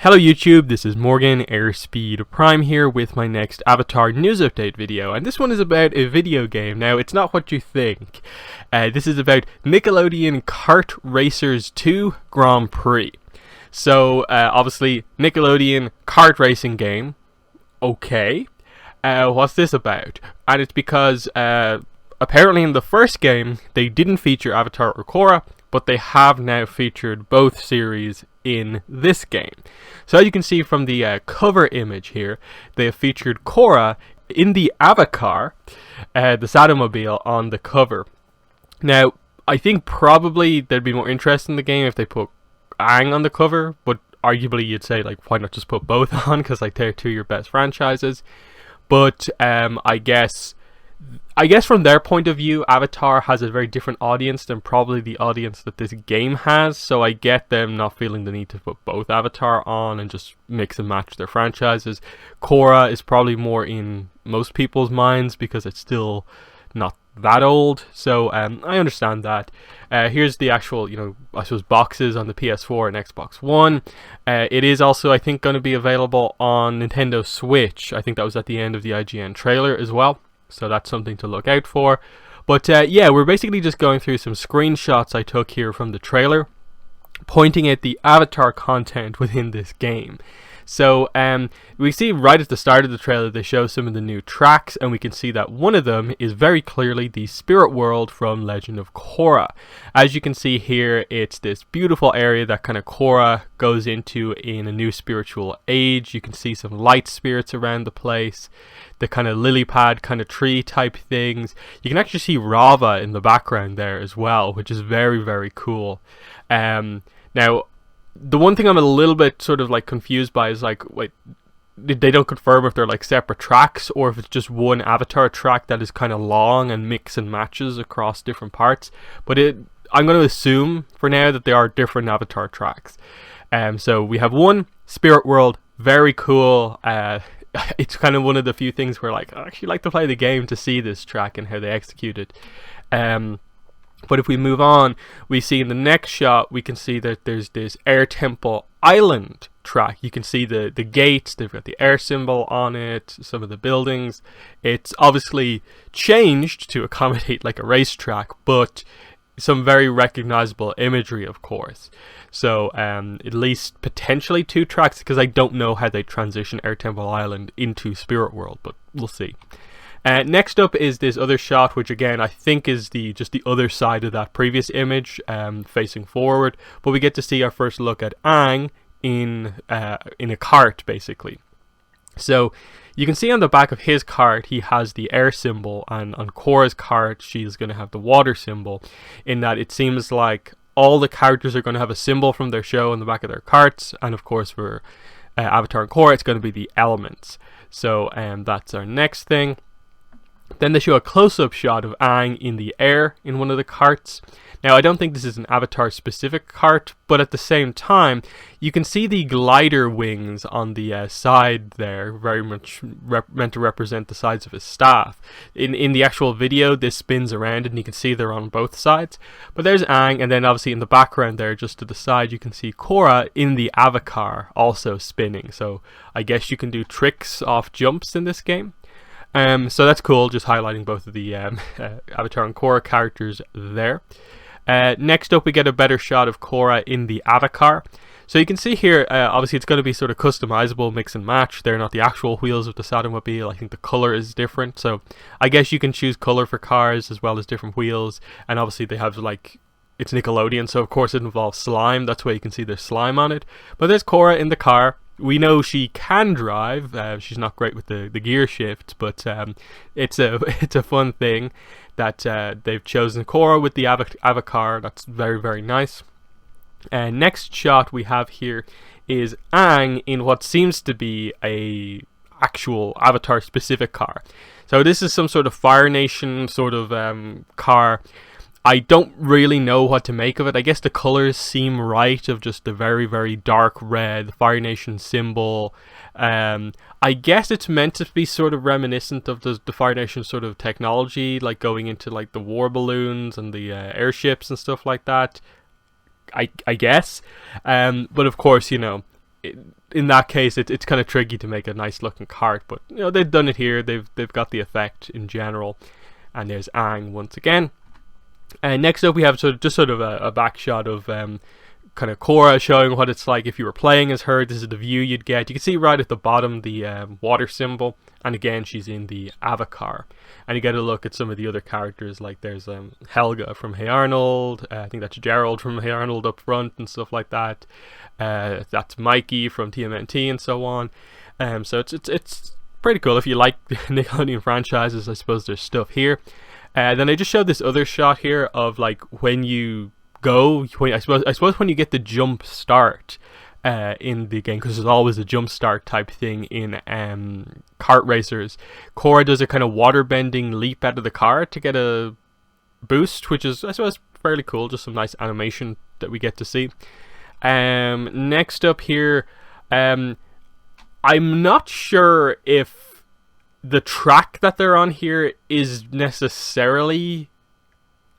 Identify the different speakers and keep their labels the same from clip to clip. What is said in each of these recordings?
Speaker 1: Hello YouTube, this is Morgan Airspeed Prime here with my next Avatar news update video, and this one is about a video game. Now, it's not what you think. This is about Nickelodeon Kart Racers 2 Grand Prix. So, obviously, Nickelodeon Kart Racing game. Okay. What's this about? And it's because, apparently in the first game, they didn't feature Avatar or Korra, but they have now featured both series in this game. So as you can see from the cover image here, they have featured Korra in the Avatar, the Satomobile, on the cover. Now, I think probably there'd be more interest in the game if they put Aang on the cover, but arguably you'd say, like, why not just put both on, because like they're two of your best franchises. But I guess from their point of view, Avatar has a very different audience than probably the audience that this game has, so I get them not feeling the need to put both Avatar on and just mix and match their franchises. Korra is probably more in most people's minds because it's still not that old, so I understand that. Here's the actual, I suppose, boxes on the PS4 and Xbox One. It is also, I think, going to be available on Nintendo Switch. I think that was at the end of the IGN trailer as well. So that's something to look out for. But yeah, we're basically just going through some screenshots I took here from the trailer, pointing at the Avatar content within this game. So we see right at the start of the trailer they show some of the new tracks, and we can see that one of them is very clearly the Spirit World from Legend of Korra. As you can see here, it's this beautiful area that kind of Korra goes into in a new spiritual age. You can see some light spirits around the place, the kind of lily pad kind of tree type things. You can actually see Rava in the background there as well, which is very, very cool. Now, the one thing I'm a little bit sort of like confused by is like, wait, they don't confirm if they're like separate tracks or if it's just one Avatar track that is kind of long and mix and matches across different parts. But I'm going to assume for now that they are different Avatar tracks. So we have one Spirit World, very cool. It's kind of one of the few things where like I actually like to play the game to see this track and how they execute it. But if we move on, we see in the next shot, we can see that there's this Air Temple Island track. You can see the gates, they've got the air symbol on it, some of the buildings. It's obviously changed to accommodate like a racetrack, but some very recognizable imagery, of course. So at least potentially two tracks, because I don't know how they transition Air Temple Island into Spirit World, but we'll see. Next up is this other shot, which again I think is just the other side of that previous image, facing forward. But we get to see our first look at Aang in a cart, basically. So you can see on the back of his cart he has the air symbol, and on Korra's cart she's going to have the water symbol. In that it seems like all the characters are going to have a symbol from their show on the back of their carts, and of course for Avatar and Korra it's going to be the elements. So that's our next thing. Then they show a close-up shot of Aang in the air in one of the carts. Now, I don't think this is an Avatar-specific cart, but at the same time, you can see the glider wings on the side there, very much meant to represent the sides of his staff. In the actual video, this spins around, and you can see they're on both sides. But there's Aang, and then obviously in the background there, just to the side, you can see Korra in the Avatar also spinning. So I guess you can do tricks off jumps in this game. So that's cool, just highlighting both of the Avatar and Korra characters there. Next up we get a better shot of Korra in the Avatar. So you can see here, obviously it's going to be sort of customizable, mix and match. They're not the actual wheels of the Satomobile. I think the color is different. So I guess you can choose color for cars as well as different wheels. And obviously they have like, it's Nickelodeon, so of course it involves slime. That's why you can see there's slime on it. But there's Korra in the car. We know she can drive. She's not great with the gear shift, but it's a fun thing that they've chosen Korra with the Avatar. That's very, very nice. Next shot we have here is Aang in what seems to be a actual Avatar specific car. So this is some sort of Fire Nation sort of car. I don't really know what to make of it. I guess the colors seem right, of just the very, very dark red Fire Nation symbol. I guess it's meant to be sort of reminiscent of the Fire Nation sort of technology, like going into like the war balloons and the airships and stuff like that. I guess. But of course, in that case, it's kind of tricky to make a nice looking cart, but you know, they've done it here. They've got the effect in general. And there's Aang once again. And next up, we have sort of a back shot of kind of Korra, showing what it's like if you were playing as her. This is the view you'd get. You can see right at the bottom the water symbol, and again she's in the avatar. And you get a look at some of the other characters, like there's Helga from Hey Arnold. I think that's Gerald from Hey Arnold up front and stuff like that. That's Mikey from TMNT and so on. So it's pretty cool if you like Nickelodeon franchises. I suppose there's stuff here. Then I just showed this other shot here of like when you go, I suppose when you get the jump start in the game, because there's always a jump start type thing in kart racers. Korra does a kind of water bending leap out of the car to get a boost, which is, I suppose, fairly cool. Just some nice animation that we get to see. Next up here, I'm not sure if the track that they're on here is necessarily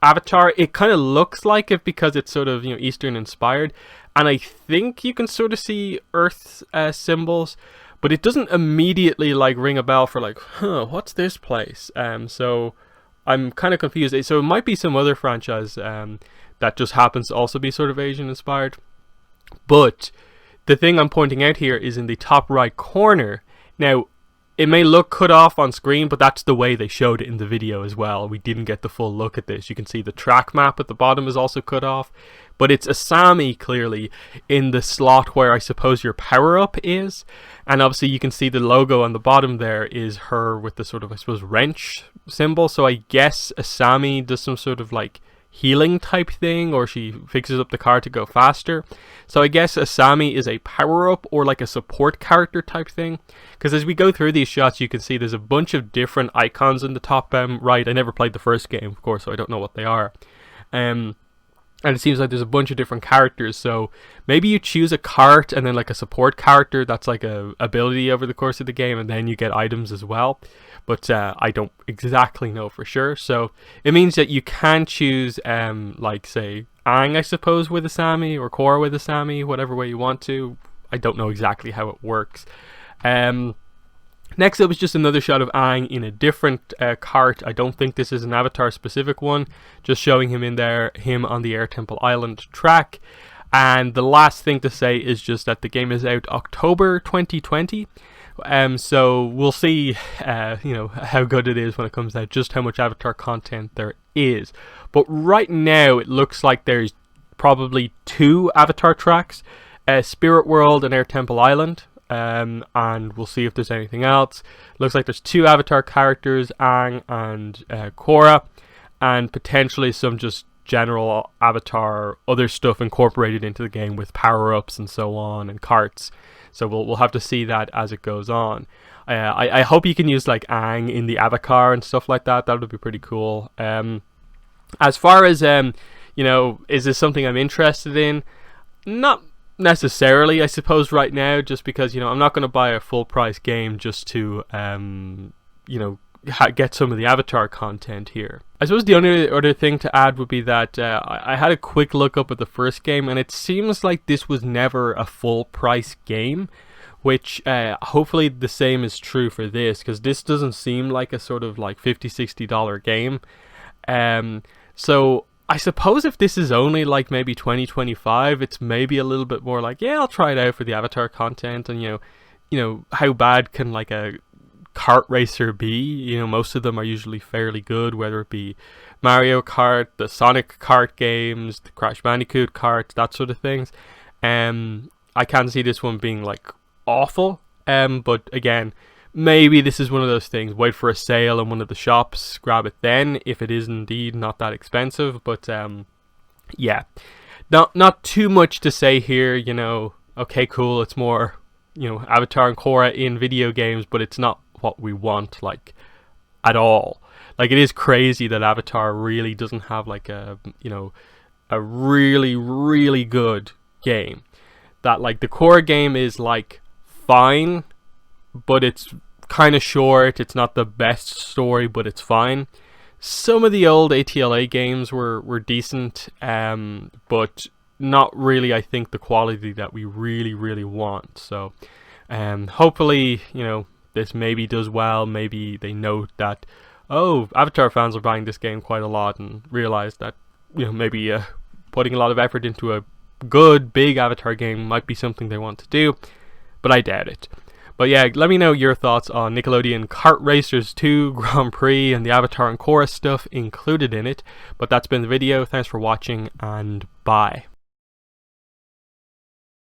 Speaker 1: Avatar. It kind of looks like it because it's sort of, you know, Eastern inspired, and I think you can sort of see Earth symbols, but it doesn't immediately like ring a bell for like, what's this place? So I'm kind of confused. So it might be some other franchise that just happens to also be sort of Asian inspired. But the thing I'm pointing out here is in the top right corner. Now, it may look cut off on screen, but that's the way they showed it in the video as well. We didn't get the full look at this. You can see the track map at the bottom is also cut off. But it's Asami, clearly, in the slot where I suppose your power-up is. And obviously you can see the logo on the bottom there is her with the sort of, I suppose, wrench symbol. So I guess Asami does some sort of like healing type thing, or she fixes up the car to go faster. So I guess Asami is a power-up or like a support character type thing, because as we go through these shots you can see there's a bunch of different icons in the top right. I never played the first game, of course, so I don't know what they are. And it seems like there's a bunch of different characters, so maybe you choose a cart and then like a support character that's like a ability over the course of the game, and then you get items as well. But I don't exactly know for sure. So it means that you can choose like say Aang, I suppose, with Asami, or Korra with Asami, whatever way you want to. I don't know exactly how it works. Next up is just another shot of Aang in a different cart. I don't think this is an Avatar specific one, just showing him in there, him on the Air Temple Island track. And the last thing to say is just that the game is out October 2020. So we'll see you know, how good it is when it comes out, just how much Avatar content there is. But right now it looks like there's probably 2 Avatar tracks, Spirit World and Air Temple Island. And we'll see if there's anything else. Looks like there's 2 Avatar characters, Aang and Korra, and potentially some just general Avatar other stuff incorporated into the game with power-ups and so on, and carts. So we'll have to see that as it goes on. I hope you can use like Aang in the Avatar and stuff like that. That would be pretty cool. As far as you know, is this something I'm interested in? Not necessarily, I suppose, right now, just because, you know, I'm not going to buy a full price game just to you know, get some of the Avatar content here. I suppose the only other thing to add would be that I had a quick look up at the first game, and it seems like this was never a full price game, which hopefully the same is true for this, because this doesn't seem like a sort of like $50-$60 game. So I suppose if this is only like maybe 2025, it's maybe a little bit more like, yeah, I'll try it out for the Avatar content. And you know how bad can like a kart racer be? You know, most of them are usually fairly good, whether it be Mario Kart, the Sonic Kart games, the Crash Bandicoot Kart, that sort of things. I can't see this one being like awful. But again, maybe this is one of those things, wait for a sale in one of the shops, grab it then, if it is indeed not that expensive. But yeah, not too much to say here, you know. Okay, cool, it's more, you know, Avatar and Korra in video games, but it's not what we want, like, at all. Like, it is crazy that Avatar really doesn't have like a, you know, a really, really good game. That like the Korra game is like fine, but it's kind of short. It's not the best story, but it's fine. Some of the old ATLA games were decent, but not really, I think, the quality that we really want. So hopefully, you know, this maybe does well. Maybe they note that, oh, Avatar fans are buying this game quite a lot, and realize that, you know, maybe putting a lot of effort into a good big Avatar game might be something they want to do, but I doubt it. But yeah, let me know your thoughts on Nickelodeon Kart Racers 2 Grand Prix and the Avatar and Korra stuff included in it. But that's been the video. Thanks for watching, and bye.